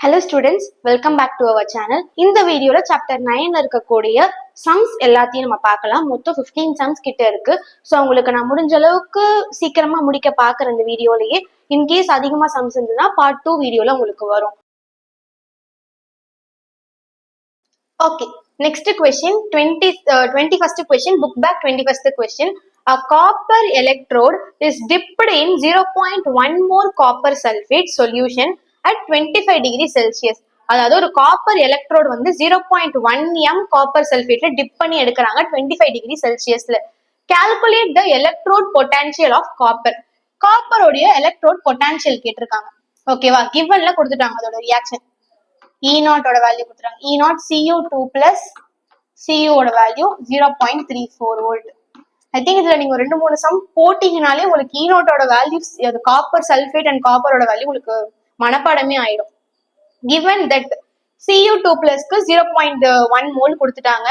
Hello students, welcome back to our channel. இந்த வீடியோல chapter 9ல இருக்கக்கூடிய சம்ஸ் எல்லாத்தையும் நம்ம பார்க்கலாம். மொத்தம் 15 சம்ஸ் கிட்ட இருக்கு. ஸோ உங்களுக்கு நான் முடிஞ்ச அளவுக்கு சீக்கிரமா முடிக்க பார்க்குற இந்த வீடியோலயே இன்கேஸ் அதிகமா சம்ஸ் இருந்ததுன்னா பார்ட் 2 வீடியோல உங்களுக்கு வரும். Okay, next question, 21st question, book back 21st question. A copper electrode is dipped in 0.1 more copper sulfate solution at 25 degree Celsius. அதாவது ஒரு காப்பர் எலக்ட்ரோடு வந்து 0.1 m காப்பர் சல்ஃபேட்ல டிப் பண்ணி எடுக்கிறாங்க 25 டிகிரி செல்சியஸ்ல. Calculate the electrode potential of copper. காப்பரோடைய electrode potential கேட்டிருக்காங்க. ஓகேவா, கிவன்ல கொடுத்துட்டாங்க அதோட ரியாக்ஷன். E0 ஓட வேல்யூ கொடுத்துறாங்க. E0 Cu2 பிளஸ் Cu ஓட வேல்யூ 0.34 வோல்ட். ஐ திங்க் இதுல நீங்க 2-3 சம் போட்டீங்கனாலே உங்களுக்கு E0 ஓட வேல்யூ, அது காப்பர் சல்ஃபேட் அண்ட் காப்பரோட வேல்யூ உங்களுக்கு மனப்பாடமே ஆயிடும். given that Cu2 பிளஸ்க்கு 0.1 மோல் கொடுத்துட்டாங்க.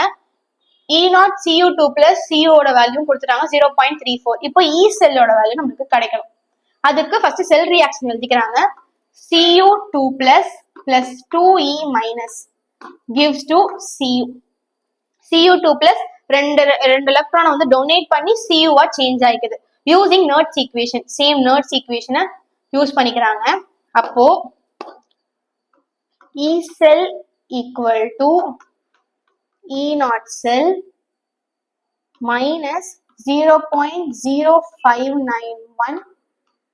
E0 Cu2 பிளஸ் Cu ஓட வேல்யூ கொடுத்துட்டாங்க 0.34. இப்போ E செல்லோட வேல்யூ நமக்கு கிடைக்கணும். அதுக்கு ஃபர்ஸ்ட் செல் ரியாக்ஷன் எழுதிக்கிறாங்க. Cu2 plus 2E minus gives to Cu. Cu2 plus ரெண்டு எலக்ட்ரானை வந்து டொனேட் பண்ணி Cu-வா சேஞ்ச் ஆயிக்குது. Using Nernst's equation, same Nernst's ஈக்குவேஷனை யூஸ் பண்ணிக்கிறாங்க. அப்போ E cell equal to E0 cell minus 0.0591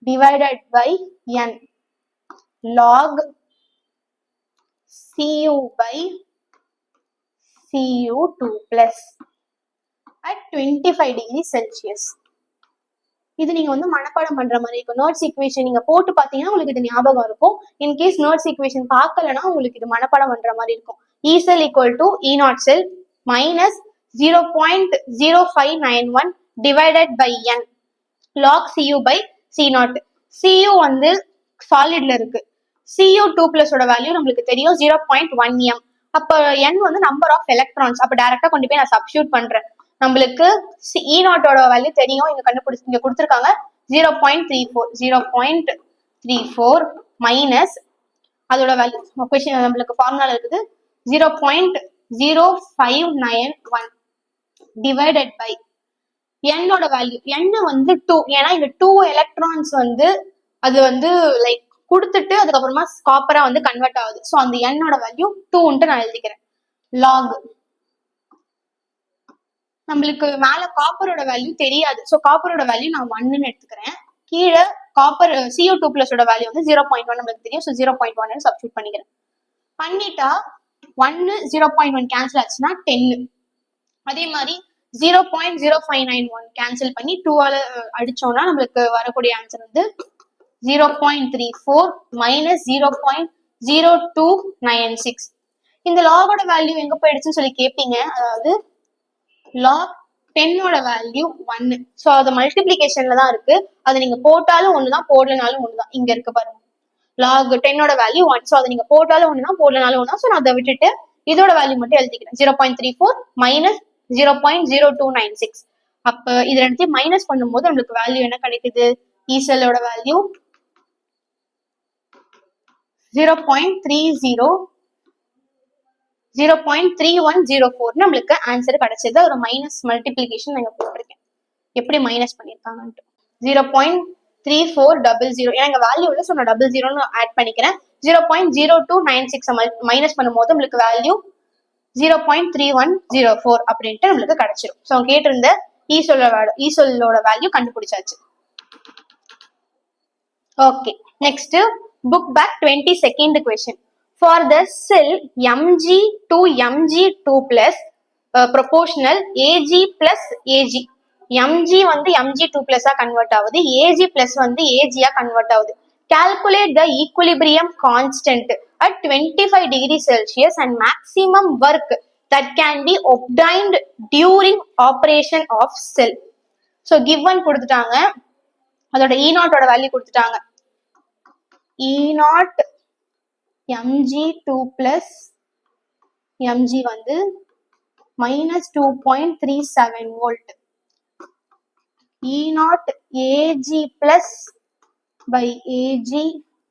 divided by N log Cu by Cu2 plus at 25 degree Celsius. இது நீங்க வந்து மனப்பாடம் பண்ற மாதிரி இருக்கும். நோட்ஸ் ஈக்குவேஷன் நீங்க போட்டு பாத்தீங்கன்னா உங்களுக்கு இது ஞாபகம் இருக்கும். இன்கேஸ் நோட்ஸ் ஈக்குவேஷன் பார்க்கலன்னா உங்களுக்கு இது மனப்பாடம் பண்ற மாதிரி இருக்கும். E cell equal to E0 cell minus 0.0591 divided by N log Cu by C0. Cu வந்து சாலிட்ல இருக்கு. Cu2 plus ஓட வேல்யூ நம்மளுக்கு தெரியும் 0.1 m. அப்ப N வந்து நம்பர் ஆஃப் எலக்ட்ரான்ஸ். அப்ப டைரக்டா கொண்டு போய் நான் சப்ஸ்டியூட் பண்றேன். நம்மளுக்கு E0 ஓட வேல்யூ தெரியும், இங்க கண்டுபிடிச்சு இங்க கொடுத்துருக்காங்க 0.34 மைனஸ் அதோட வேல்யூ நம்மளுக்கு ஃபார்முலா இருக்குது 0.0591 டிவைடட் பை N ஓட வேல்யூ. N வந்து 2, ஏன்னா இந்த 2 எலக்ட்ரான்ஸ் வந்து அது வந்து லைக் கொடுத்துட்டு அதுக்கப்புறமா காப்பரா வந்து கன்வெர்ட் ஆகுது. ஸோ அந்த N ஓட வேல்யூ 2ன்ட்டு நான் எழுதிக்கிறேன். லாக் நம்மளுக்கு மேல காப்பரோட வேல்யூ தெரியாது. ஸோ காப்பரோட வேல்யூ நான் 1ன்னு எடுத்துக்கிறேன். கீழே காப்பர் Cu2 பிளஸ் ஓட வேல்யூ வந்து 0.1 நம்மளுக்கு தெரியும். ஸோ 0.1 சப்ஸ்டியூட் பண்ணிக்கிறேன். பண்ணிட்டா 1 0.1 கேன்சல் ஆச்சுன்னா 10. அதே மாதிரி 0.0591 கேன்சல் பண்ணி 2ஆல அடிச்சோம்னா நம்மளுக்கு வரக்கூடிய ஆன்சர் வந்து 0.34 மைனஸ் 0.0296. இந்த லாகோட வேல்யூ எங்க போயிடுச்சுன்னு சொல்லி கேட்பீங்க. அதாவது லாக் 10 ஓட வேல்யூ 1. ஸோ அது மல்டிபிளிகேஷன்ல தான் இருக்கு. அதை நீங்க போட்டாலும் ஒண்ணுதான், போடலனாலும் ஒண்ணுதான். இங்க இருக்கு பாருங்க, லாக் 10 ஓட வேல்யூ 1. ஸோ அதை நீங்க போட்டாலும் ஒண்ணுதான், போடலனாலும் ஒண்ணுதான். ஸோ நான் அதை விட்டுட்டு இதோட வேல்யூ மட்டும் எழுதிக்கிறேன். 0.34 மைனஸ் 0.0296. அப்ப இது ரெண்டுத்தையும் மைனஸ் பண்ணும்போது நம்மளுக்கு வேல்யூ என்ன கிடைக்குது? E செல்லோட வேல்யூ 0.3104 நம்மளுக்கு ஆன்சர் கிடைச்சது. ஒரு மைனஸ் மல்டிபிளிகேஷன் நாங்க போட்டிருக்கேன், எப்படி மைனஸ் பண்ணிருக்காங்கன்ட்டு. 0.3400, ஏன்னா வேல்யூ இல்லை, ஸோ நான் 00 ஆட் பண்ணிக்கிறேன். 0.0296 மைனஸ் பண்ணும்போது நம்மளுக்கு வேல்யூ 0.3104 அப்படின்ட்டு நம்மளுக்கு கிடைச்சிடும். ஸோ அவங்க கேட்டிருந்த E சொல்லோட வேல்யூ கண்டுபிடிச்சாச்சு. Okay, next book back 22nd question. For the cell Mg to Mg2 plus proportional Ag plus Ag. Mg வந்து Mg2 plus கன்வெர்ட் ஆகுது, Ag plus வந்து Ag கன்வெர்ட் ஆகுது. Calculate the equilibrium constant at 25 degree Celsius and maximum work that can be obtained during operation of cell. So given கொடுத்துட்டாங்க, அதோட E0 ஓட value கொடுத்துட்டாங்க. E0 Mg2 plus Mg வந்து minus 2.37 volt. E0 Ag plus by Ag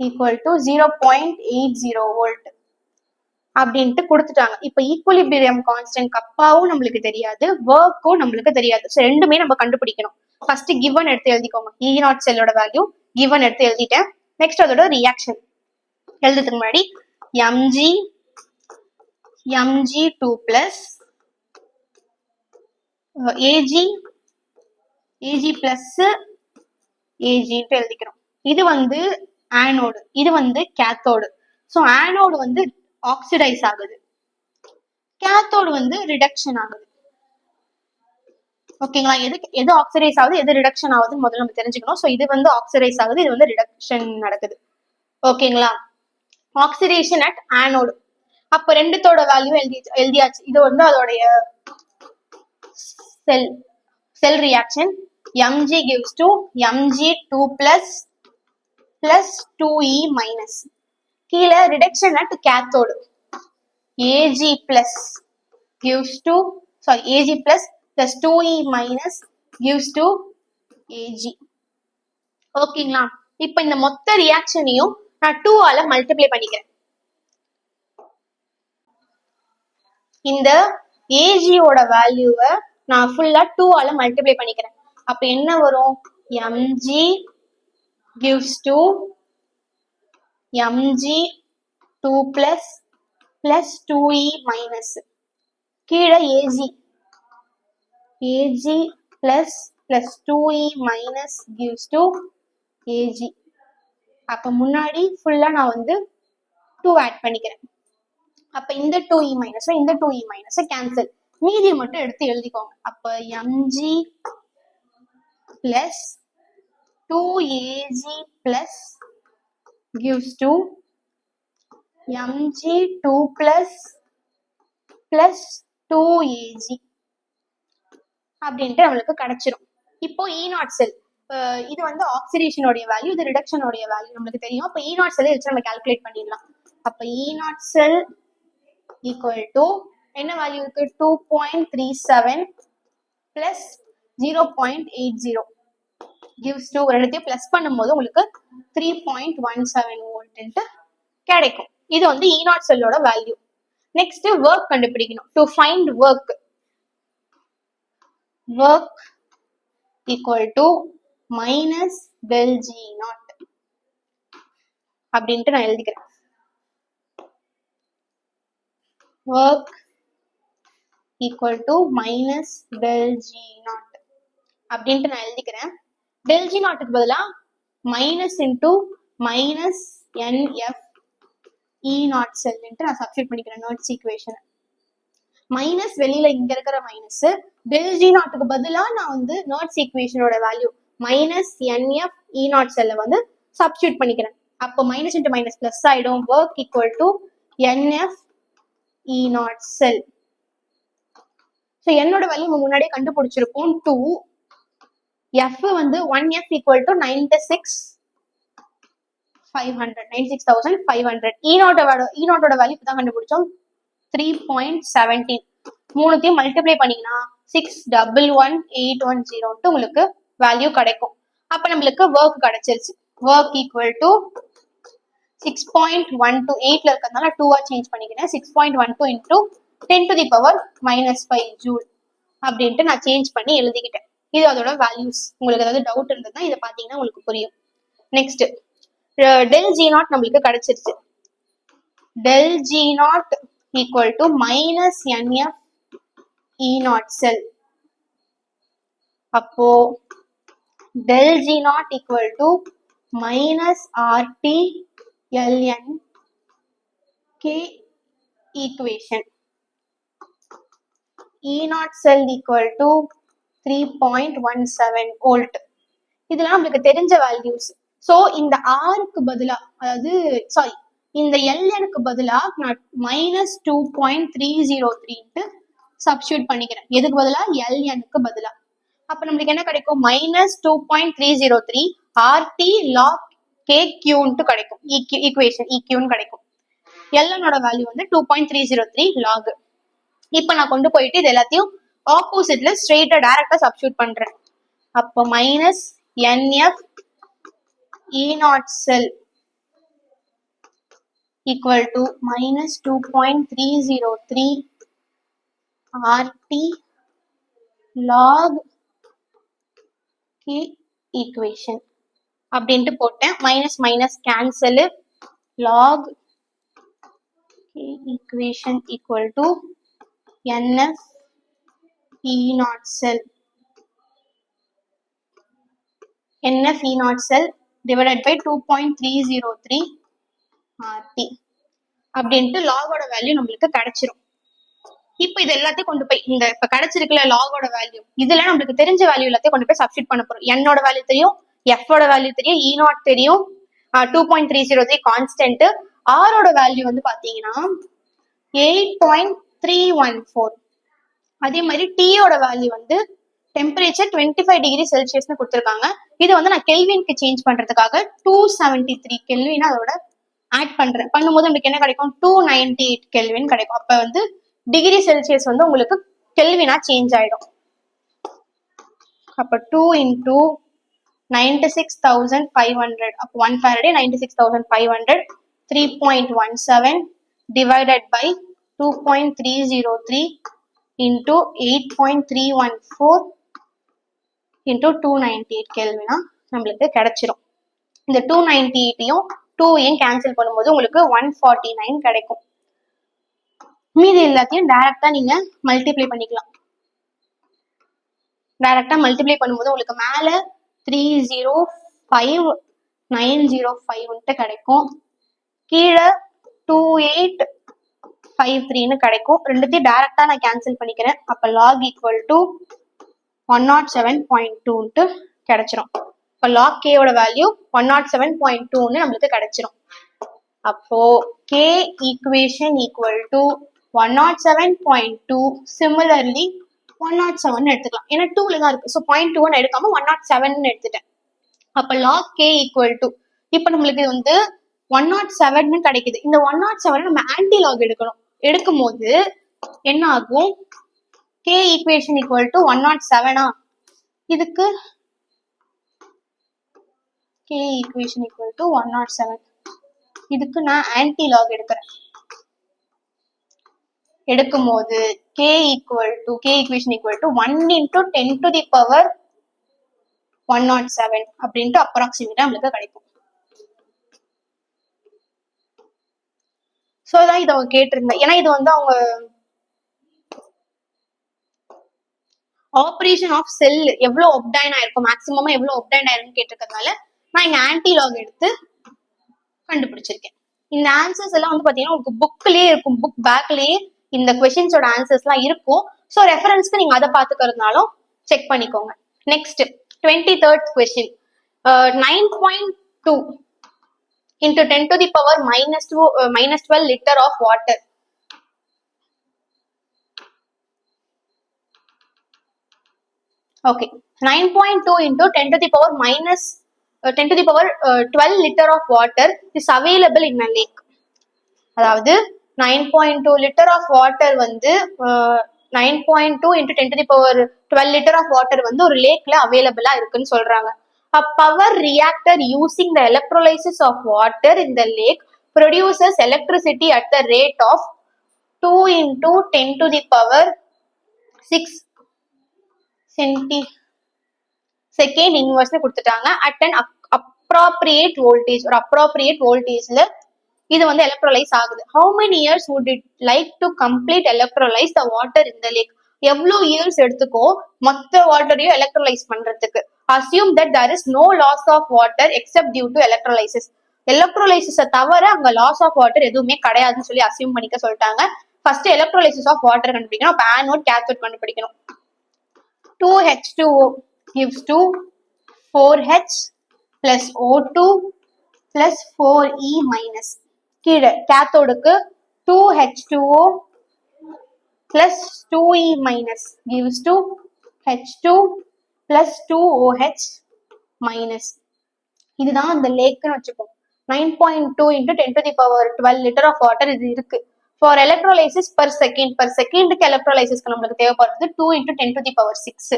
equal to 0.80 volt அப்படின்ட்டு கொடுத்துட்டாங்க. இப்ப equilibrium constant கப்பாவும் நம்மளுக்கு தெரியாது, ஒர்க்கும் நம்மளுக்கு தெரியாது. ஸோ ரெண்டுமே நம்ம கண்டுபிடிக்கணும். ஃபர்ஸ்ட் கிவன் எடுத்து எழுதிக்கோங்க. இ நாட் செல்லோட வேல்யூ கிவன் எடுத்து எழுதிட்டேன். நெக்ஸ்ட் அதோட ரியாக்ஷன் எழுதுறதுக்கு முன்னாடி mg 2 பிளஸ் ag பிளஸ் agன்ட்டு எழுதிக்கிறோம். இது வந்து ஆனோடு, இது வந்து கேத்தோடு. ஸோ ஆனோடு வந்து ஆக்சிடைஸ் ஆகுது, கேத்தோடு வந்து ரிடக்ஷன் ஆகுது. ஓகேங்களா? எது ஆக்சிடைஸ் ஆகுது, எது ரிடக்ஷன் ஆகுதுன்னு முதல்ல நம்ம தெரிஞ்சுக்கணும். ஸோ இது வந்து ஆக்சிடைஸ் ஆகுது, இது வந்து ரிடக்ஷன் நடக்குது. ஓகேங்களா? Oxidation at anode. அப்ப ரெண்டுத்தோட வேல்யூ எழுதியாச்சு. இது வந்து அதோடைய செல் reaction. mg gives to mg2 plus 2e minus. கீழே reduction at cathode ag plus gives to ag plus 2e minus gives to ag. ஓகேங்களா? இப்ப இந்த மொத்த ரியாக்ஷனையும் நான் 2 ஆல மல்டிப்ளை பண்ணிக்கிறேன். இந்த AG ஓட வேல்யூவை நான் ஃபுல்லா 2 ஆல மல்டிப்ளை பண்ணிக்கிறேன். அப்ப என்ன வரும்? mg gives to mg2 plus 2e minus. கீழே AG plus 2e minus gives to AG. அப்ப முன்னாடி ஃபுல்லா நான் வந்து 2 ஆட் பண்ணிக்கிறேன். அப்ப இந்த 2e மைனஸ் இந்த 2e மைனஸ் கேன்சல், மீதியை மட்டும் எடுத்து எழுதிக்கோங்க. அப்ப mg plus 2ag plus gives to mg2 plus 2ag அப்படின்ட்டு நம்மளுக்கு கிடைச்சிரும். இப்போ E நாட் செல், இது வந்து ஆக்சிடேஷனோடைய வேல்யூ, இது ரிடக்ஷனோடைய வேல்யூ நம்மளுக்கு தெரியும். அப்ப E நாட் செல் வச்சு நம்ம கால்குலேட் பண்ணிடலாம். அப்ப E naught cell equal to என்ன வேல்யூ இருக்கு? 2.37 பிளஸ் 0.80 gives to ரெண்டுத்தையும் பிளஸ் பண்ணும்போது உங்களுக்கு 3.17 வோல்ட் கிடைக்கும். இது வந்து E நாட் செல்லோட வேல்யூ. நெக்ஸ்ட் ஒர்க் கண்டுபிடிக்கணும். To find work equal to minus del G naught அப்படின்ட்டு நான் எழுதிக்கிறேன். Work equal to minus del G naught அப்படின்ட்டு நான் எழுதிக்கிறேன். del G நாட்டுக்கு பதிலா minus into minus NF E naught cell நான் சப்ஸ்டிட் பண்ணிக்கிறேன் நோட்ஸ் ஈக்குவேஷன். மைனஸ் வெளியில இங்க இருக்கிற மைனஸ், del G நாட்டுக்கு பதிலா நான் வந்து நோட்ஸ் ஈக்குவேஷனோட value minus NF E naught செல்ல வந்து சப்ஸ்டிட் பண்ணிக்கிறேன். அப்போ மைனஸ் இன்டூ மைனஸ் பிளஸ் ஆயிடும். Work equal to NF E naught cell. So என்னோட வேல்யூ முன்னாடியே கண்டுபிடிச்சிருப்போம் 2. F வந்து 1F ஈக்குவல் டு 96,500. E நாட்டோட வேல்யூ இப்பதான் கண்டுபிடிச்சோம் 3.17. மூணுத்தையும் மல்டிப்ளை பண்ணீங்கன்னா 611,810 உங்களுக்கு வேல்யூ கிடைக்கும். அப்ப நம்மளுக்கு ஒர்க் கிடைச்சிருச்சு. ஒர்க் ஈக்குவல் டு 6.12, 8ல இருக்கிறதுனால 2 சேஞ்ச் பண்ணிக்கிறேன். 6.12 into 10 to the power -5 joule அப்படின்ட்டு நான் சேஞ்ச் பண்ணி எழுதிக்கிட்டேன். இது அதோட வேல்யூஸ். உங்களுக்கு ஏதாவது டவுட் இருந்ததுன்னா இதை பார்த்தீங்கன்னா உங்களுக்கு புரியும். நெக்ஸ்ட் del G நாட் நம்மளுக்கு கிடைச்சிருச்சு. del G naught equal to minus NF E naught cell. அப்போ del G naught equal to minus RT LN K equation. E naught cell equal to 3.17 volt. இதெல்லாம் நம்மளுக்கு தெரிஞ்ச வேல்யூஸ். சோ இந்த ஆருக்கு பதிலா, அதாவது சாரி இந்த LNக்கு பதிலா நான் -2.303 சப்ஸ்டியூட் பண்ணிக்கிறேன். எதுக்கு பதிலா? LNக்கு பதிலா. அப்ப நம்மளுக்கு என்ன கிடைக்கும்? -2.303 RT log KQ கிடைக்கும். ஈக்குவேஷன் EQன்னு கிடைக்கும். LNோட வேல்யூ வந்து 2.303 log. இப்ப நான் கொண்டு போயிட்டு இது எல்லாத்தையும் ஆப்போசிட்ல ஸ்ட்ரெயிட்டா டைரக்டா சப்ஸ்டியூட் பண்றேன். அப்ப minus NF E naught sell equal to minus 2.303 RT log K equation அப்படின்ட்டு போட்டேன். Minus minus cancel, log K equation equal to NF E naught cell, NF E naught cell divided by 2.303 RT அப்படின்ட்டு லாகோட value நம்மளுக்கு கிடைச்சிரும். இப்போ இது எல்லாத்தையும் கொண்டு போய் இந்த இப்ப கிடைச்சிருக்குல லாகோட வேல்யூ, இதுல நம்மளுக்கு தெரிஞ்ச வேல்யூ எல்லாத்தையும் கொண்டு போய் சப்ஸ்டிட் பண்ண போறோம். என்னோட வேல்யூ தெரியும், எஃபோட வேல்யூ தெரியும், இ நாட் தெரியும், 2.303 கான்ஸ்டன்ட், ஆரோட வேல்யூ வந்து பாத்தீங்கன்னா 8.314. அதே மாதிரி டீயோட வேல்யூ வந்து டெம்பரேச்சர் 25 டிகிரி செல்சியஸ்னு கொடுத்துருக்காங்க. இது வந்து நான் கெல்வினுக்கு சேஞ்ச் பண்றதுக்காக 273 கெல்வின் அதோட ஆட் பண்றேன். பண்ணும்போது உங்களுக்கு என்ன கிடைக்கும், 298 கெல்வின் கிடைக்கும். அப்ப வந்து டிகிரி செல்சியஸ் வந்து உங்களுக்கு கெல்வினா சேஞ்ச் ஆயிடும். அப்ப 2 into 96,500, அப்போ 1 farad 96,500, 3.17 divided by 2.303 into 8.314 into 298 கெல்வினா நம்மளுக்கு கிடைச்சிரும். இந்த 298யும் 2யும் கேன்சல் பண்ணும்போது உங்களுக்கு 149 கிடைக்கும். மீதி எல்லாத்தையும் டைரக்டா நீங்க மல்டிப்ளை பண்ணிக்கலாம். டைரக்டா மல்டிப்ளை பண்ணும்போது உங்களுக்கு மேல 305,905 கிடைக்கும், கீழே 2853 கிடைக்கும். ரெண்டுத்தையும் டைரக்டா நான் கேன்சல் பண்ணிக்கிறேன். அப்ப லாக் ஈக்குவல் டு 107.2 கிடைச்சிரும். இப்ப லாக் கேயோட வேல்யூ 107.2 நம்மளுக்கு கிடைச்சிரும். அப்போ K equation equal to 107.2, similarly 107 எடுத்துக்கலாம். ஏன்னா 2ல தான் இருக்கு. ஸோ 0.21 எடுக்காம 107 எடுத்துட்டேன். அப்ப log K equal to, இப்ப நம்மளுக்கு வந்து 107 கிடைக்குது. இந்த 107 நம்ம ஆன்டி லாக் எடுக்கணும். எடுக்கும் போது என்ன ஆகும், K equation equal to 107, இதுக்கு K equation equal to 107, இதுக்கு நான் ஆன்டி லாக் எடுக்கிறேன். எடுக்கும் போது K equation equal to 1 into 10 to the power 107 அப்படின்ட்டு அப்ராக்சிமேட்டா நம்மளுக்கு கிடைக்கும். சோ தான் இதை அவங்க கேட்டிருந்தேன். ஏன்னா இது வந்து அவங்க ஆபரேஷன் ஆஃப் செல் எவ்வளவு ஒப்டைன் ஆயிருக்கும், மேக்சிமமா எவ்வளவு ஒப்டைன் ஆயிருக்குன்னு கேட்டிருக்கிறதுனால நான் இங்க ஆன்டி லாக் எடுத்து கண்டுபிடிச்சிருக்கேன். இந்த ஆன்சர்ஸ் எல்லாம் வந்து பாத்தீங்கன்னா உங்களுக்கு புக்லயே இருக்கும், புக் பேக்லயே இந்த கொஸ்டின்ஸோட ஆன்சர்ஸ் எல்லாம் இருக்கும். ஸோ ரெஃபரன்ஸ்க்கு நீங்க அதை பார்த்துக்கிறதுனாலும் செக் பண்ணிக்கோங்க. Next 23rd question, 9.2 into 10 to the power minus 12 liter of water. Okay, 9.2 into 10 to the power minus 10 to the power 12 liter of water is available in a lake. அதாவது 9.2 liter of water வந்து 9.2 into 10 to the power 12 liter of water வந்து ஒரு லேக்ல அவைலபிளா இருக்குன்னு சொல்றாங்க. A power reactor using the electrolysis of water in the lake produces electricity at the rate of 2 into 10 to the power 6 second inverse கொடுத்துட்டாங்க. At an appropriate voltage, ஒரு appropriate voltageல இது வந்து எலக்ட்ரோலைஸ் ஆகுது. How many years would it like to complete electrolyze the water in the lake? எவ்வளவு years எடுத்துக்கோ மொத்த வாட்டரையும் எலக்ட்ரோலைஸ் பண்றதுக்கு. Assume that there is no loss of water except due to electrolysis. எலக்ட்ரோலைசிஸை தவிர அங்க லாஸ் ஆஃப் வாட்டர் எதுவுமே கிடையாதுன்னு சொல்லி அசியூம் பண்ணிக்க சொல்லிட்டாங்க. ஃபர்ஸ்ட் எலக்ட்ரோலைசிஸ் ஆஃப் வாட்டர் கண்டுபிடிக்கணும். அப்ப ஆனோட் கேத்தோட் கண்டுபிடிக்கணும். 2H2O gives to 4H plus O2 plus 4E minus. கீழே கேத்தோடுக்கு 2H2O plus 2E minus gives to H2 plus 2OH minus. இதுதான் அந்த லேக்னு வச்சுப்போம். 9.2 into 10 to the power 12 liter of water இது இருக்கு. For electrolysis per second, per secondக்கு எலக்ட்ரோலைசிஸ்க்கு நம்மளுக்கு தேவைப்படுறது 2 into 10 to the power 6.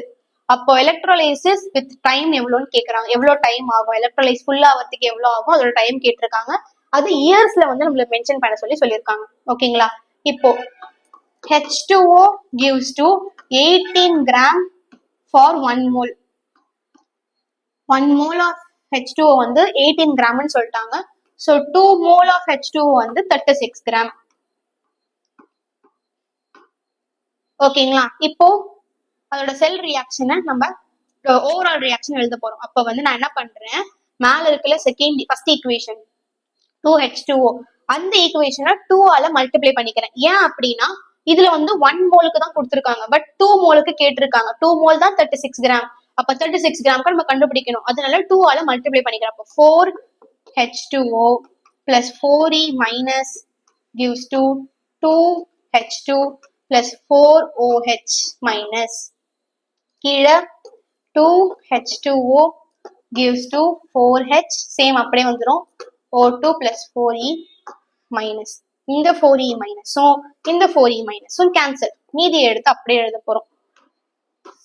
அப்போ electrolysis with time எவ்வளோன்னு கேட்கறாங்க. எவ்வளோ டைம் ஆகும், எலக்ட்ரோலைஸ் ஃபுல் ஆகிறதுக்கு எவ்வளோ ஆகும், அதோட டைம் கேட்டிருக்காங்க. அது இயர்ஸ்ல வந்து நம்மளுக்கு மென்ஷன் பண்ண சொல்லியிருக்காங்க. ஓகேங்களா? இப்போ H2O gives to 18 gram for 1 mole. 1 mole of H2O வந்து 18 கிராம்னு சொல்லிட்டாங்க. ஸோ 2 mole of H2O வந்து 36 கிராம். ஓகேங்களா? இப்போ அதோட செல் ரியாக்ஷனை நம்ம ஓவரால் ரியாக்ஷன் எழுத போறோம். அப்போ வந்து நான் என்ன பண்றேன், மேல இருக்குல்ல ஃபர்ஸ்ட் ஈக்குவேஷன் 2H2O, அந்த ஈக்குவேஷனை 2 ஆல மல்டிப்ளை பண்ணிக்கிறேன். ஏன் அப்படின்னா இதுல வந்து 1 மோலுக்கு தான் கொடுத்துருக்காங்க, பட் 2 மோலுக்கு கேட்டிருக்காங்க. 2 மோல் தான் 36 கிராம். அப்ப 36 கிராம்க்கு நம்ம கண்டுபிடிக்கணும். அதனால 2 ஆல மல்டிப்ளை பண்ணிக்கிறேன். அப்போ 4H2O plus 4E minus gives to 2H2 plus 4OH minus. கீழே 2H2O gives to 4H, same அப்படியே வந்துடும். O2 plus 4E minus. இந்த 4E minus, so இந்த 4E minus, so cancel. மீதியை எடுத்து அப்படியே எழுத போறோம்.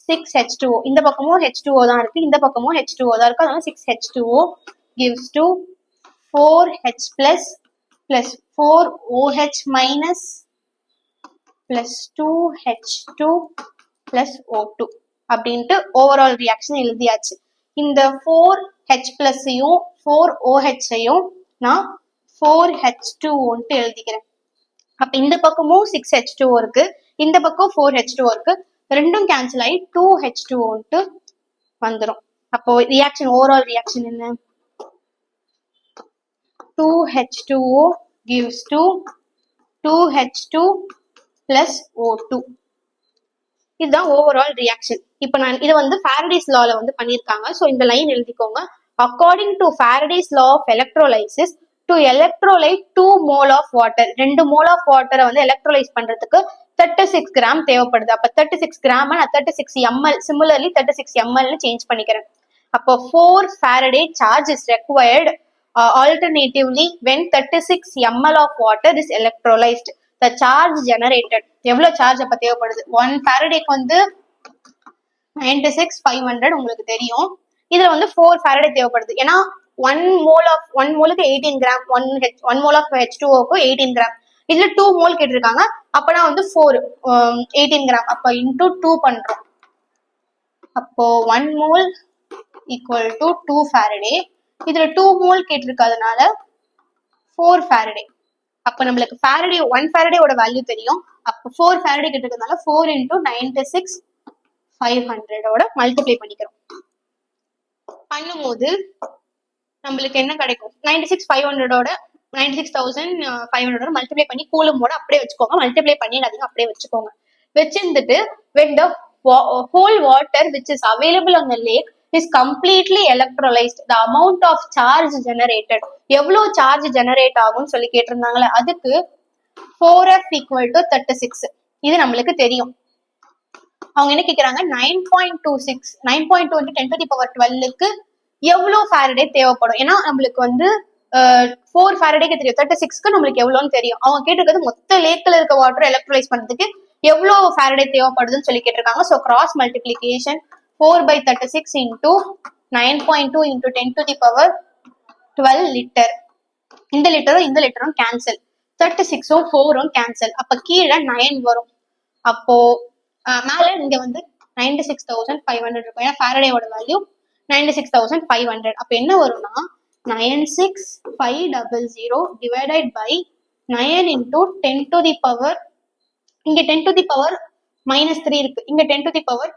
6H2O, இந்த பக்கமும் H2O தான் இருக்கு, இந்த பக்கமும் H2O தான் இருக்கு, அதனால 6H2O gives to 4H plus 4OH minus plus 2H2 plus O2 அப்படின்ட்டு ஓவரால் ரியாக்ஷன் எழுதியாச்சு. இந்த 4H பிளஸையும் 4OHஐயும் நான் 4H2 எழுதிக்கிறேன். அப்ப இந்த பக்கமும் 6H2O இருக்கு, இந்த பக்கம் 4H2O இருக்கு, ரெண்டும் கேன்சல் ஆகி 2H2O வந்துடும். அப்போ ரியாக்ஷன் ஓவரால் ரியாக்ஷன் என்ன, 2H2O gives to 2H2 plus O2. இதுதான் ஓவரால் ரியாக்ஷன். இப்போ நான் இது வந்து ஃபாரடேஸ் லால வந்து பண்ணியிருக்காங்க. ஸோ இந்த லைன் எழுதிக்கோங்க. According to Faraday's law of electrolysis, to electrolyte 2 mole of water, 2 mole of வாட்டரை வந்து எலக்ட்ரோலைஸ் பண்றதுக்கு 36 கிராம் தேவைப்படுது. அப்ப 36 கிராம் நான் 36 ml, சிமிலர்லி 36 ml சேஞ்ச் பண்ணிக்கிறேன். அப்போ 4 Faraday charge is required alternatively when 36 ml of water is electrolysed. The charge generated, எவ்வளவு charge அப்ப தேவைப்படுது, 1 ஃபாரடேக்கு வந்து 96,500 உங்களுக்கு தெரியும். இதுல வந்து 4 ஃபாரடே தேவைப்படுது. ஏன்னா 1 மோலுக்கு 18 கிராம், 1 மோல் ஆஃப் H2Oக்கு 18 கிராம், இதுல 2 மோல் கேட்டிருக்காங்க. அப்பனா வந்து 4 18 கிராம், அப்ப இன்டூ 2 பண்றோம். அப்போ 1 மோல் ஈக்குவல் டு 2 ஃபாரடே. இதுல 2 மோல் கேட்டிருக்கிறதுனால 4 ஃபாரடே. அப்ப நம்மளுக்கு ஃபாரடே 1 ஃபாரடேயோட வேல்யூ தெரியும். அப்ப 4 ஃபாரடே கேட்டிருக்கிறதுனால 4 into 96,500 மல்டிப்ளை பண்ணிக்கிறோம். பண்ணும்போது நம்மளுக்கு என்ன கிடைக்கும், 96,500 மல்டிப்ளை பண்ணி கூலுமோட அப்படியே வச்சுக்கோங்க. மல்டிப்ளை பண்ணிடாதீங்க, அப்படியே வச்சுக்கோங்க. வச்சிருந்துட்டு when the whole water which is available on the lake is completely electrolyzed, the amount of charge generated, எவ்வளவு சார்ஜ் ஜெனரேட் ஆகும்னு சொல்லி கேட்டிருந்தாங்களே, அதுக்கு 4F equal to 36. இது நம்மளுக்கு தெரியும். அவங்க என்ன கேட்கிறாங்க, 9.26, 9.2 into 10 to the power 12க்கு எவ்வளவு ஃபாரடே தேவைப்படும். ஏன்னா நம்மளுக்கு வந்து 4 ஃபாரடேக்கு தெரியும், 36க்கு நம்மளுக்கு எவ்வளோன்னு தெரியும். அவங்க கேட்டிருக்கிறது மொத்த லேக்ல இருக்க வாட்டர் எலக்ட்ரோலைஸ் பண்றதுக்கு எவ்வளவு ஃபாரடே தேவைப்படுதுன்னு சொல்லி கேட்டிருக்காங்க. So cross multiplication 4/36 into 9.2 into 10 to the power 12 litre. இந்த லிட்டரும் கேன்சல், 36ம் 4ம் கேன்சல். அப்ப கீழே 9 வரும். அப்போ மேல இங்க வந்து 96,500 இருக்கும். ஏன்னா ஃபாரடேயோட வேல்யூ 96,500. அப்ப என்ன வரும்னா 96,500 divided by 9 into 10 to the power, இங்க 10 to the power -3 இருக்கு, இங்க 10 to the power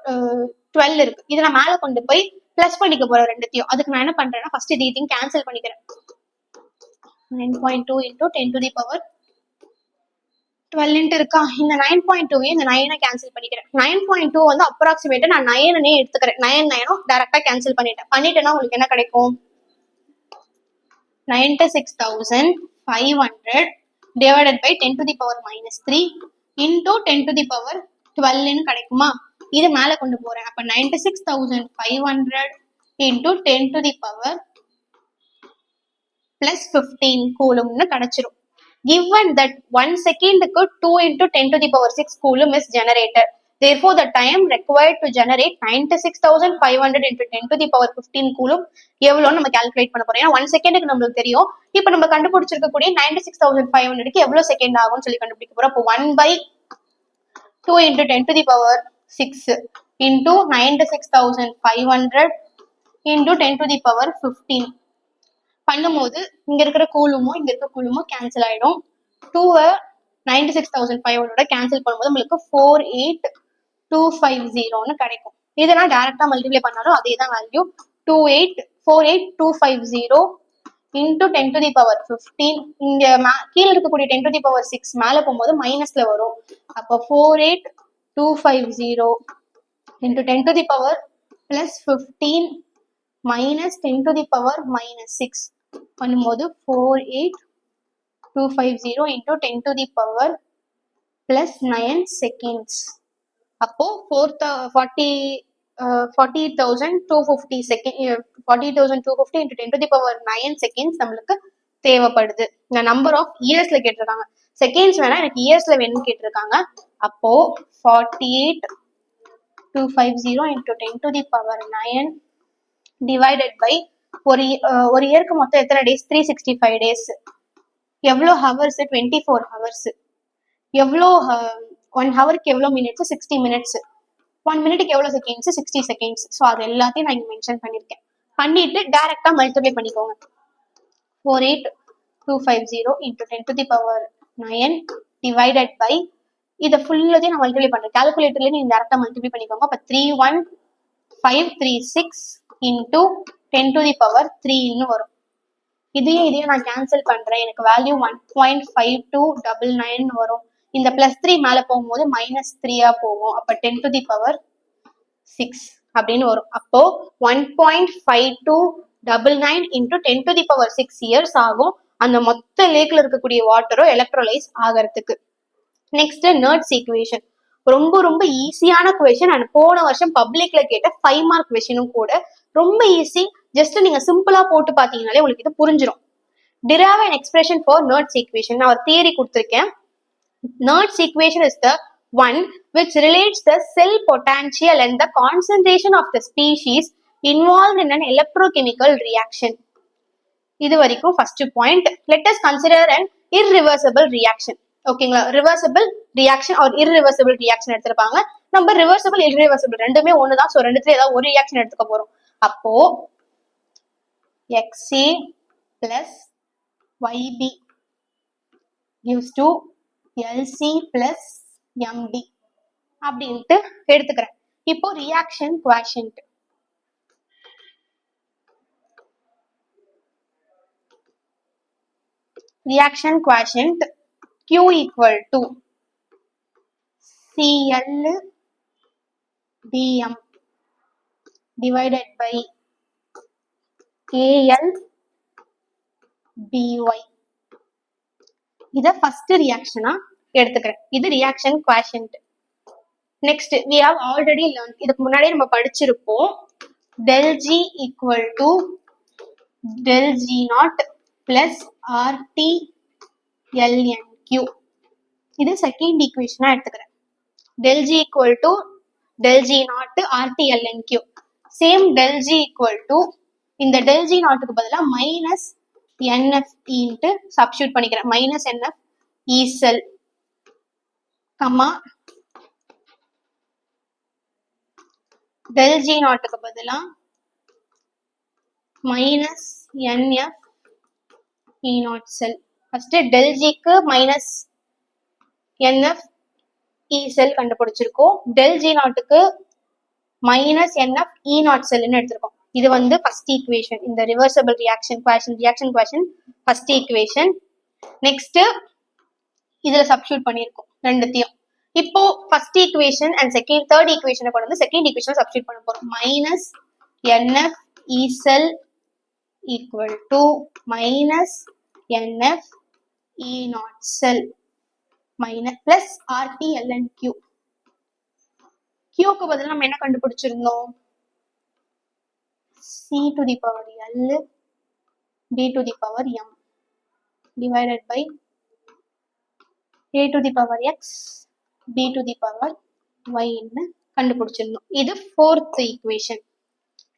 12 இருக்கு. இதை நான் மேல கொண்டு போய் பிளஸ் பண்ணிக்க போறேன் ரெண்டுத்தையும். அதுக்கு நான் என்ன பண்றேன்னா ஃபர்ஸ்ட் இதையும் கேன்சல் பண்ணிக்கிறேன். 9.2 into 10 to the power 12 இருக்கா, இந்த 9.2 இந்த 9 கேன்சல் பண்ணிக்கிறேன். 9.2 வந்து அப்ராக்சிமேட்டா நான் 9 எடுத்துக்கிறேன். 9 டைரக்டா கேன்சல் பண்ணிட்டேன்னா உங்களுக்கு என்ன கிடைக்கும், 96,500 divided by 10 to the power -3 into 10 to the power 12 கிடைக்குமா. இது மேல கொண்டு போறேன். அப்ப 96,500 into 10 to the power plus 15 கூலும்னு கிடைச்சிரும். Given that 1 second 2 into 10 to the power 6 coulomb is generated, Therefore, the time required to generate 96,500 into 10 to the power 15 coulomb எவ்வளோன்னு நம்ம calculate பண்ண போறோம். ஏன்னா 1 செகண்டுக்கு நம்மளுக்கு தெரியும். இப்போ நம்ம கண்டுபிடிச்சிருக்கக்கூடிய 96,500க்கு எவ்வளவு செகண்ட் ஆகும்னு சொல்லி கண்டுபிடிக்க போறோம். அப்போ 1/2 into 10 to the power 6 into 96,500 into 10 to the power 15 பண்ணும்போது இங்க இருக்கிற கூலுமும் இங்க இருக்கிற கூலுமும் கேன்சல் ஆயிடும். 2 96,500 கேன்சல் பண்ணும்போது உங்களுக்கு 48250 கிடைக்கும். இதை நான் டைரக்டா மல்டிப்ளை பண்ணாலும் அதே தான் value. 48250 into 10 to the power 15. இங்க கீழே இருக்கக்கூடிய 10 to the power 6 மேல போகும்போது மைனஸ்ல வரும். அப்போ 48250 into 10 to the power plus 15 minus 10 to the power minus 6 பண்ணும்போது 48250 into 10 to the power plus 9 seconds. அப்போ 48,250 second 48,250 into 10 to the power 9 seconds நம்மளுக்கு தேவைப்படுது. இந்த நம்பர் ஆஃப் இயர்ஸ்ல கேட்டிருக்காங்க. செகண்ட்ஸ் வேணா எனக்கு இயர்ஸ்ல வேணும்னு கேட்டிருக்காங்க. அப்போ 48,250 into 10 to the power 9 divided by ஒரு இயருக்கு மொத்தம் எத்தனை டேஸ்? 365 டேஸ். எவ்வளோ ஹவர்ஸ்? 24 ஹவர்ஸ். எவ்வளோ 1 ஹவருக்கு எவ்வளோ மினிட்ஸ்? 60 மினிட்ஸ். 1 மினிட்டுக்கு எவ்வளோ செகண்ட்ஸ்? 60 செகண்ட்ஸ். ஸோ அது எல்லாத்தையும் நான் இங்கே மென்ஷன் பண்ணியிருக்கேன். பண்ணிட்டு டைரக்டா மல்டிப்ளை பண்ணிக்கோங்க. 48250 into 10 to the power 9 divided by இதை ஃபுல்லதையும் நான் மல்டிப்ளை பண்றேன். கால்குலேட்டர்ல நீங்க டைரக்டா மல்டிப்ளை பண்ணிக்கோங்க. அப்ப 31536 into 10 to the power 3 வரும். இதையும் நான் கேன்சல் பண்றேன். எனக்கு வேல்யூ 1.5299 வரும். இந்த +3 மேல போகும்போது -3 போகும். அப்ப 10 to the power 6 அப்படின்னு வரும். அப்போ 1.5299 into 10 to the power 6 years ஆகும் அந்த மொத்த லேக்ல இருக்கக்கூடிய வாட்டரோ எலக்ட்ரோலைஸ் ஆகிறதுக்கு. Next nerds equation. ரொம்ப ரொம்ப ஈஸியான கொஸ்டின். அண்ட் போன வருஷம் பப்ளிக்ல கேட்ட 5 மார்க் கொஸ்டினும் கூட. ரொம்ப ஈஸி. ஜஸ்ட் நீங்க சிம்பிளா போட்டு பாத்தீங்கன்னாலே உங்களுக்கு இது புரிஞ்சிடும். derive an expression for Nernst equation. நான் ஒரு தியரி கொடுத்திருக்கேன். Nernst equation is the one which relates the cell potential and the concentration of the species involved in an electrochemical reaction. இது வரைக்கும் first point. Let us consider an irreversible reaction. ஓகேங்களா? Reversible reaction or irreversible reaction எடுத்திருப்பாங்க. நம்ம reversible irreversible ரெண்டுமே ஒண்ணுதான். So ரெண்டுத்துல ஏதாவது ஒரு ரியாக்ஷன் எடுத்துக்க போறோம். அப்போ XA plus YB gives to LC plus MD அப்படின்ட்டு எடுத்துக்கிறேன். இப்போ reaction quotient. reaction quotient Q equal to Cl Dm divided by Kl By. இத ஃபர்ஸ்ட் ரியாக்ஷனா எடுத்துக்கிறேன். இது reaction quotient. Next we have already learned. இதுக்கு முன்னாடியே நம்ம படிச்சிருப்போம். del G equal to del G naught plus RT LNQ. இது second ஈக்குவேஷனா எடுத்துக்கிறேன். del G equal to del G naught RT LNQ. Same del G equal to இந்த del G நாட்டுக்கு பதிலா minus NF into substitute பண்ணிக்கிறேன். Minus NF E செல் கம்மா del G நாட்டுக்கு பதிலா minus NF E naught செல். First del G க்கு minus NF E செல் கண்டுபிடிச்சிருக்கோம். del G நாட்டுக்கு minus NF E not செல்னு எடுத்திருக்கோம். இது வந்து ஃபர்ஸ்ட் ஈக்குவேஷன். இந்த reversible reaction குவாஷன் first equation. Next இதுல சப்ஸ்டிட்யூட் பண்ணிருக்கோம் ரெண்டுத்தையும். இப்போ ஃபர்ஸ்ட் ஈக்குவேஷன் அண்ட் தேர்ட் ஈக்குவேஷனை கொண்டு வந்து செகண்ட் ஈக்குவேஷன் சப்ஸ்டிட்யூட் பண்ண போறோம். Minus NF E sell equal to minus NF E naught sell minus plus RT LNQ. Qக்கு பதிலா நம்ம என்ன கண்டுபிடிச்சிருந்தோம்? C to the power L D to the power M divided by A to the power X D to the power yன்னு கண்டுபிடிச்சிடணும். இது fourth equation.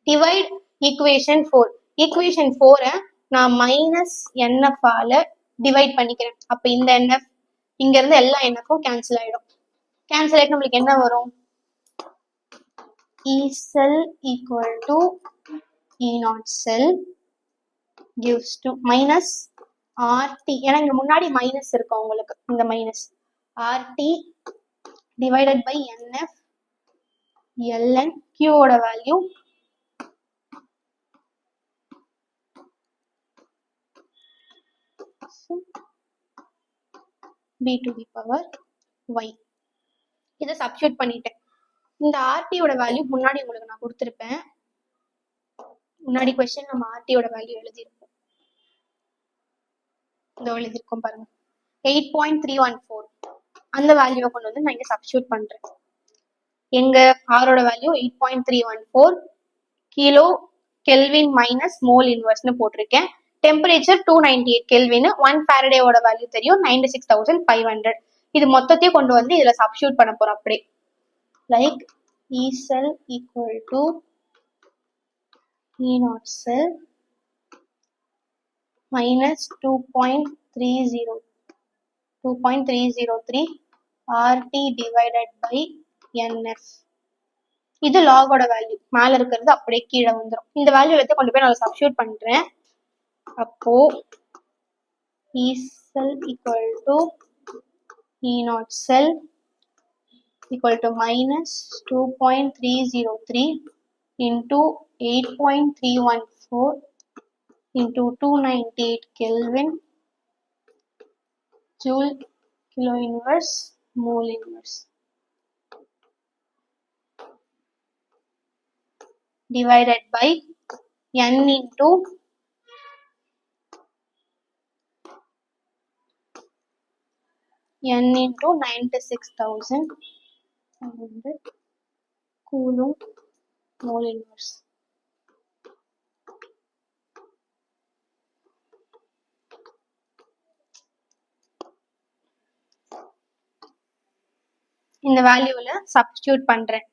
Divide equation 4. equation 4 நான் minus nf ஆல divide பண்ணிக்கிறேன். அப்ப இந்த nf இங்க இருந்து எல்லா nfம் கேன்சல் ஆயிடும். கேன்சல் ஆயிட்டு நம்மளுக்கு என்ன வரும்? E cell equal to E naught cell gives to minus RT. ஏன்னா இங்க முன்னாடி மைனஸ் இருக்கும் உங்களுக்கு, இந்த minus RT divided by NF ln Q ஓட value b to the power y. இதை சப்ஸ்டிட்யூட் பண்ணிட்டேன். இந்த RT ஓட வேல்யூ முன்னாடி உங்களுக்கு நான் கொடுத்துருப்பேன். முன்னாடி கொஸ்டின் நம்ம RT ஓட வேல்யூ எழுதியிருப்போம். இதோ எழுதியிருக்கோம் பாருங்க, 8.314. அந்த வேல்யூவை கொண்டு வந்து நான் இங்க சப்ஸ்டிட்யூட் பண்றேன். எங்க ஆரோட value 8.314 kilo kelvin minus mole இன்வர்ஸ்னு போட்டிருக்கேன். Temperature 298 kelvin. 1 ஃபாரடேவோட வேல்யூ தெரியும், 96,500. இது மொத்தத்தையும் கொண்டு வந்து இதுல சப்ஸ்டிட்யூட் பண்ண போறோம். அப்படியே like E cell equal to E naught cell minus 2.303 RT divided by NF. இது லாகோட வேல்யூ, மேல இருக்கிறது அப்படியே கீழே வந்துடும். இந்த வேல்யூ எடுத்து கொண்டு போய் நான் சப்ஸ்டிட்யூட் பண்றேன். அப்போ E cell equal to E naught cell equal to minus 2.303 into 8.314 into 298 Kelvin joule kilo inverse mole inverse divided by n into n into 96,500 coulomb mole inverse. இந்த வேல்யூல சப்ஸ்டிட்யூட் பண்றேன்.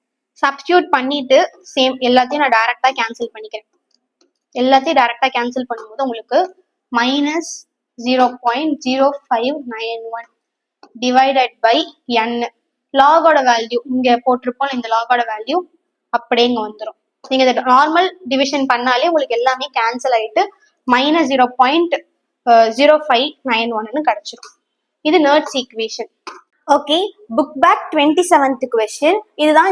சப்ஸ்டிட்யூட் பண்ணிட்டு same எல்லாத்தையும் நான் டைரக்டா cancel பண்ணிக்கிறேன். எல்லாத்தையும் டைரக்டா cancel பண்ணும்போது உங்களுக்கு மைனஸ் 0.0591 டிவைடட் பை n. லாகோட வேல்யூ இங்க போட்டிருப்போம், இந்த லாகோட வேல்யூ அப்படியே இங்க வந்துடும். நீங்க நார்மல் டிவிஷன் பண்ணாலே உங்களுக்கு எல்லாமே கேன்சல் ஆயிட்டு மைனஸ் 0.0591 கிடைச்சிடும். இது Nernst equation. Okay, book back 27th question. இதுதான்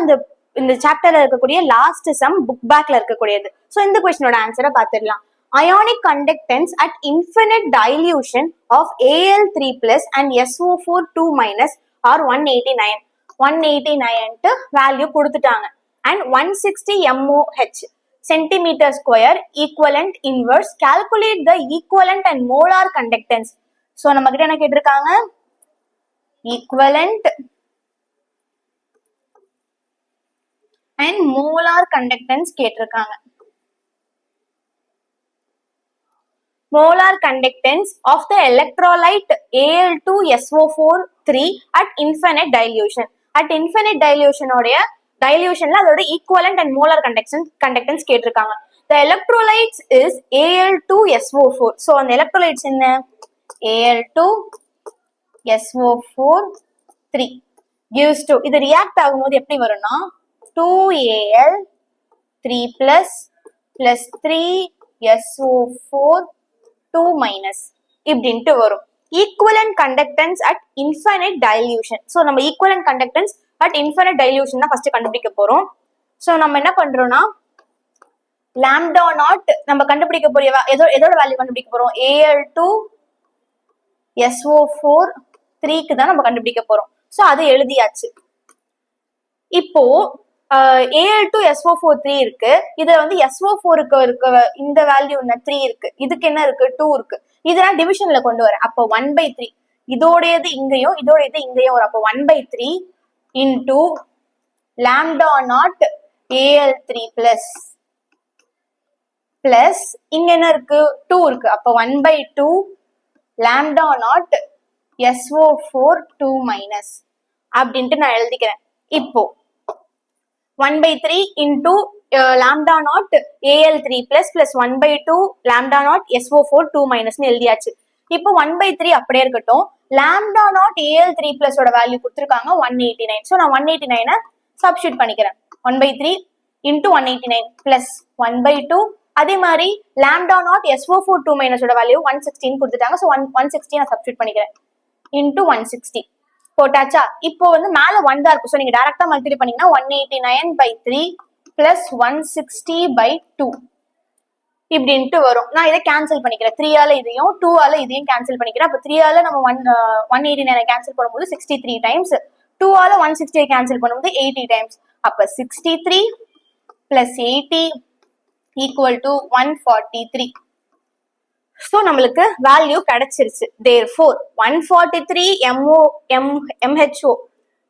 இந்த சாப்டர்ல இருக்கக்கூடிய லாஸ்ட் சம், புக் பேக்ல இருக்கக்கூடியது. ஸோ இந்த கொஸ்டினோட ஆன்சரை பார்த்துடலாம். Ionic conductance at infinite dilution of Al3 plus and SO4 2 minus are 189. 189 value கொடுத்துட்டாங்க. And 160 MOH centimeter square equivalent inverse. Calculate the equivalent and molar conductance. So நம்ம கிட்ட என்ன கேட்டிருக்காங்க? equivalent and molar conductance கேட்டிருக்காங்க. molar conductance of the electrolyte Al2SO4 3 at infinite dilution. At infinite dilution உடைய dilutionல அதோட equivalent and molar conductance கேட்டிருக்காங்க. The electrolytes is Al2SO4. So அந்த electrolytes என்ன? Al2SO4 3 gives to, இது react ஆகும்போது எப்படி வரும்னா 2Al 3 plus 3SO4 2 minus இப்படின்ட்டு வரும். Equivalent conductance at infinite dilution. So நம்ம equivalent conductance at infinite dilution தான் ஃபர்ஸ்ட் கண்டுபிடிக்க போறோம். ஸோ நம்ம என்ன பண்றோம்னா லாம்டா நாட் நம்ம கண்டுபிடிக்க போறிய எதோட வேல்யூ கண்டுபிடிக்க போறோம்? Al2SO4 3க்கு தான் நம்ம கண்டுபிடிக்க போறோம். ஸோ அது எழுதியாச்சு. இப்போ Al2SO4 3 இருக்கு. இதுல வந்து SO4க்கு இருக்க இந்த வேல்யூ என்ன? 3 இருக்கு. இதுக்கு என்ன இருக்கு? 2 இருக்கு. இதெல்லாம் டிவிஷன்ல கொண்டு வரேன். அப்போ 1/3 இதோடையது இங்கேயும் இதோடையது இங்கேயும் வரும். அப்போ 1/3 into lambda naught Al3 plus இங்க என்ன இருக்கு? 2 இருக்கு. அப்போ 1/2 லாம்டா நாட் SO4 2 மைனஸ் அப்படின்ட்டு நான் எழுதிக்கிறேன். இப்போ 1/3 into lambda naught al3 plus 1/2 lambda naught SO4 2 minus எழுதியாச்சு. இப்போ 1/3 அப்படியே இருக்கட்டும். lambda naught al3 plus ஓட வேல்யூ கொடுத்துருக்காங்க 189. ஸோ நான் 189 சப்ஸ்டியூட் பண்ணிக்கிறேன். 1/3 into 189 plus 1/2. அதே மாதிரி lambda naught SO4 2 minus ஓட வேல்யூ 116 கொடுத்துட்டாங்க. ஸோ 160 நான் சப்ஸ்டியூட் பண்ணிக்கிறேன். into 160 போட்டாச்சா? இப்போ வந்து மேல 1 தான் இருக்கும். ஸோ நீங்க டைரக்டா மல்டிப்ளை பண்ணீங்கன்னா 189/3 plus 160/2 இப்படின்ட்டு வரும். நான் இதை கேன்சல் பண்ணிக்கிறேன். 3 ஆல இதையும் 2 ஆல இதையும் கேன்சல் பண்ணிக்கிறேன். அப்போ 3 ஆல நம்ம 189 கேன்சல் பண்ணும்போது 63 டைம்ஸ், 2 ஆல 160 கேன்சல் பண்ணும்போது 80 டைம்ஸ். அப்ப 63 plus 80 equal to 143. ஸோ நம்மளுக்கு வேல்யூ கிடைச்சிருச்சு. therefore 143 MHO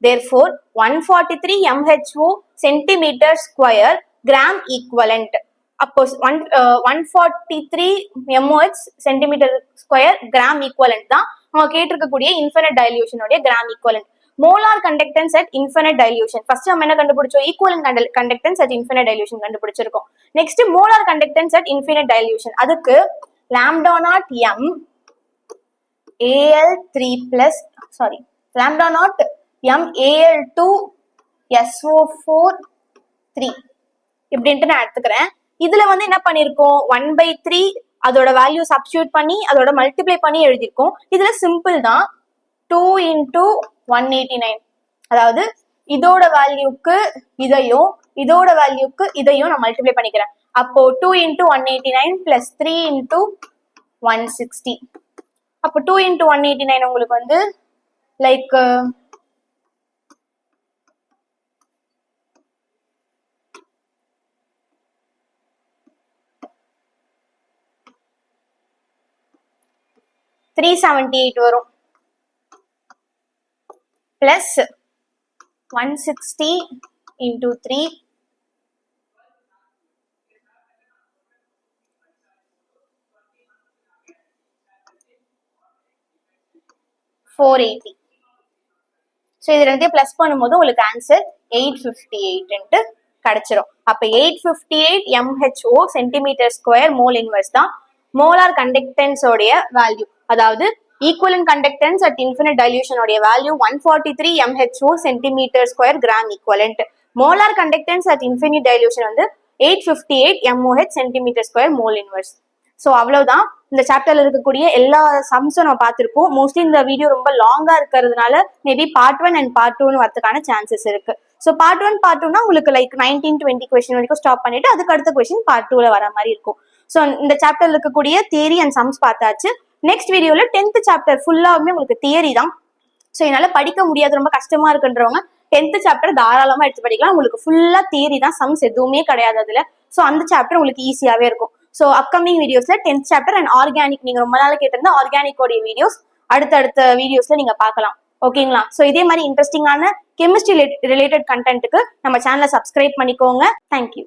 therefore 143 MHO centimetre square gram equivalent. அப்போ 143 MOH centimetre square gram equivalent தான் அவங்க கேட்டிருக்கக்கூடிய இன்ஃபினிட் டைல்யூஷனுடைய gram equivalent. Molar conductance at infinite dilution first நம்ம என்ன கண்டுபிடிச்சோம்? Equivalent conductance at infinite dilution கண்டுபிடிச்சிருக்கோம். Next molar conductance at infinite dilution, அதுக்கு lambda naught m al3 plus lambda naught m al2 SO4 3 இப்படின்ட்டு நான் எடுத்துக்கிறேன். இதுல வந்து என்ன பண்ணிருக்கோம்? 1/3 அதோட வேல்யூ சப்ஸ்டியூட் பண்ணி அதோட மல்டிப்ளை பண்ணி எழுதிருக்கோம். இதுல சிம்பிள் தான். 2 into 189, அதாவது இதோட வேல்யூக்கு இதையும் இதோட வேல்யூக்கு இதையும் நான் மல்டிப்ளை பண்ணிக்கிறேன். அப்போ 2 into 189 plus 3 into 160. அப்போ 2 into 189 உங்களுக்கு வந்து லைக் 378 வரும். Plus 160 into 3 480. ஸோ இது ரெண்டையும் பிளஸ் பண்ணும்போது உங்களுக்கு ஆன்சர் 858 கிடைச்சிரும். அப்ப 858 MHO centimetre square mole inverse தான் மோலார் கண்டக்டன்ஸ் உடைய வேல்யூ. அதாவது equivalent conductance at infinite dilution உடைய value 143 MHO centimetre square gram equivalent. Molar conductance at infinite dilution வந்து 858 MOH centimetre square mole inverse. So அவ்வளவுதான். இந்த சாப்டர்ல இருக்கக்கூடிய எல்லா சம்ஸும் நம்ம பார்த்திருக்கோம். மோஸ்ட்லி இந்த வீடியோ ரொம்ப லாங்கா இருக்கிறதுனால மேபி பார்ட் 1 அண்ட் பார்ட் 2 வரதுக்கான சான்சஸ் இருக்கு. ஸோ பார்ட் 1 பார்ட் 2னா உங்களுக்கு லைக் 19-20 கொஸ்டின் வரைக்கும் ஸ்டாப் பண்ணிட்டு அதுக்கு அடுத்த கொஸ்டின் பார்ட் 2ல வர மாதிரி இருக்கும். ஸோ இந்த சாப்டர்ல இருக்கக்கூடிய தியரி அண்ட் சம்ஸ் பார்த்தாச்சு. நெக்ஸ்ட் வீடியோல 10th சாப்டர் ஃபுல்லாவுமே உங்களுக்கு தியரி தான். ஸோ என்னால படிக்க முடியாது, ரொம்ப கஷ்டமா இருக்குன்றவங்க 10th சாப்டர் தாராளமா எடுத்து படிக்கலாம். உங்களுக்கு ஃபுல்லா தியரி தான், சம்ஸ் எதுவுமே கிடையாது அதுல. ஸோ அந்த சாப்டர் உங்களுக்கு ஈஸியாவே இருக்கும். ஸோ அப்கமிங் வீடியோஸ்ல 10th சாப்டர் அண்ட் ஆர்கானிக், நீங்க ரொம்ப நாள் கேட்டிருந்தா ஆர்கானிக்கோடைய வீடியோஸ் அடுத்தடுத்த வீடியோஸ்ல நீங்க பார்க்கலாம். ஓகேங்களா? ஸோ இதே மாதிரி இன்ட்ரெஸ்டிங்கான கெமிஸ்ட்ரி ரிலேட்டட் கண்டென்ட்டுக்கு நம்ம சேனலை சப்ஸ்கிரைப் பண்ணிக்கோங்க. தேங்க்யூ.